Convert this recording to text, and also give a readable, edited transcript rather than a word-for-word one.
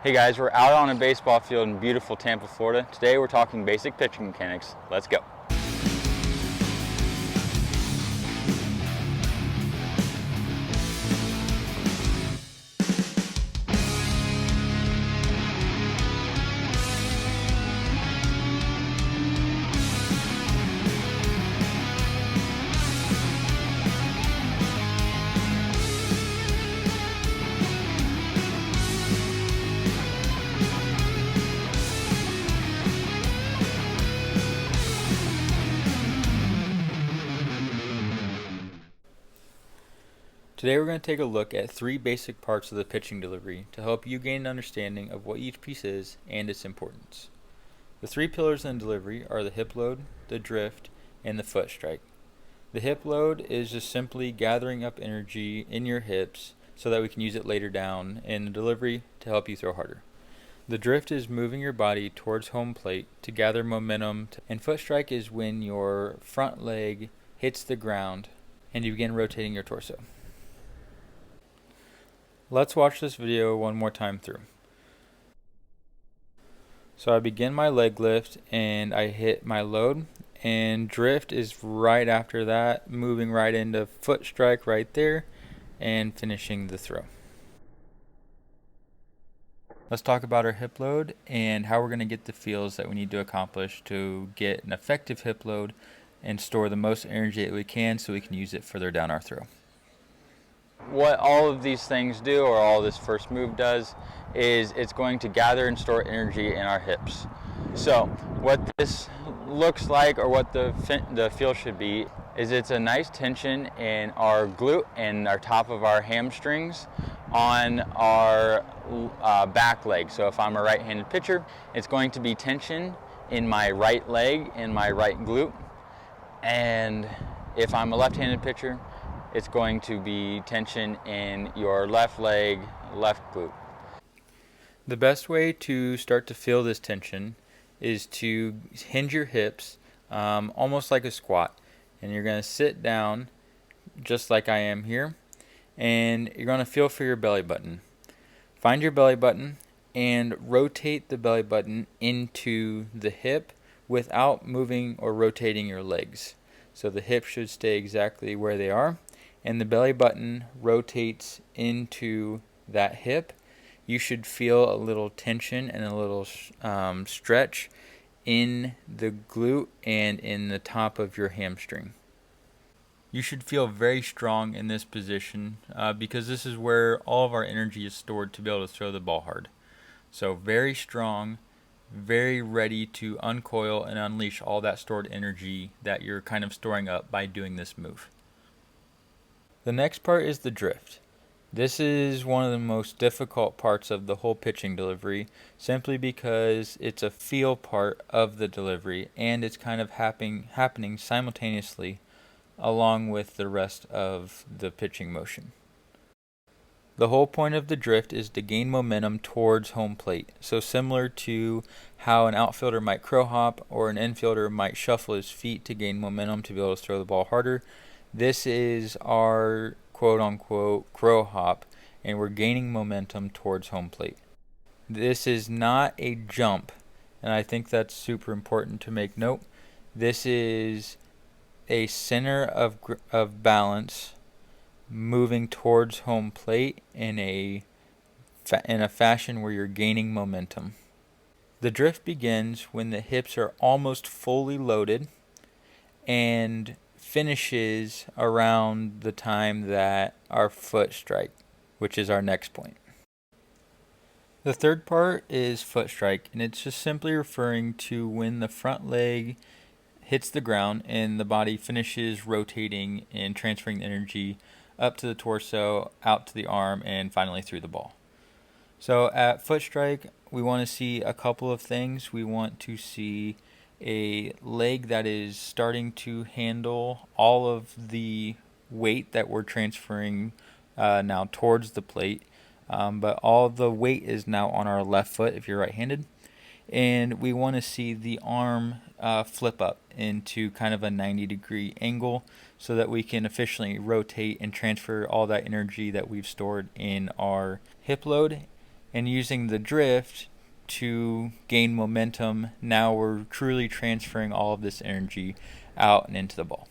Hey guys, we're out on a baseball field in beautiful Tampa, Florida. Today we're talking basic pitching mechanics. Let's go. Today we're going to take a look at three basic parts of the pitching delivery to help you gain an understanding of what each piece is and its importance. The three pillars in delivery are the hip load, the drift, and the foot strike. The hip load is just simply gathering up energy in your hips so that we can use it later down in the delivery to help you throw harder. The drift is moving your body towards home plate to gather momentum, and foot strike is when your front leg hits the ground and you begin rotating your torso. Let's watch this video one more time through. So I begin my leg lift and I hit my load, and drift is right after that, moving right into foot strike right there and finishing the throw. Let's talk about our hip load and how we're going to get the feels that we need to accomplish to get an effective hip load and store the most energy that we can so we can use it further down our throw. What all of these things do, or all this first move does, is it's going to gather and store energy in our hips. So what this looks like, or what the feel should be, is it's a nice tension in our glute and our top of our hamstrings on our back leg. So if I'm a right-handed pitcher, it's going to be tension in my right leg and my right glute. And if I'm a left-handed pitcher, it's going to be tension in your left leg, left glute. The best way to start to feel this tension is to hinge your hips almost like a squat. And you're going to sit down just like I am here, and you're going to feel for your belly button. Find your belly button and rotate the belly button into the hip without moving or rotating your legs. So the hips should stay exactly where they are, and the belly button rotates into that hip. You should feel a little tension and a little stretch in the glute and in the top of your hamstring. You should feel very strong in this position because this is where all of our energy is stored to be able to throw the ball hard. So very strong, very ready to uncoil and unleash all that stored energy that you're kind of storing up by doing this move. The next part is the drift. This is one of the most difficult parts of the whole pitching delivery, simply because it's a feel part of the delivery and it's kind of happening simultaneously along with the rest of the pitching motion. The whole point of the drift is to gain momentum towards home plate. So similar to how an outfielder might crow hop or an infielder might shuffle his feet to gain momentum to be able to throw the ball harder, this is our quote-unquote crow hop, and we're gaining momentum towards home plate. This is not a jump, and I think that's super important to make note. This is a center of balance moving towards home plate in a fashion where you're gaining momentum. The drift begins when the hips are almost fully loaded and finishes around the time that our foot strike, which is our next point. The third part is foot strike, and it's just simply referring to when the front leg hits the ground and the body finishes rotating and transferring the energy up to the torso, out to the arm, and finally through the ball. So at foot strike, we want to see a couple of things. We want to see a leg that is starting to handle all of the weight that we're transferring now towards the plate, but all the weight is now on our left foot if you're right-handed, and we want to see the arm flip up into kind of a 90-degree angle so that we can efficiently rotate and transfer all that energy that we've stored in our hip load and using the drift to gain momentum. Now we're truly transferring all of this energy out and into the ball.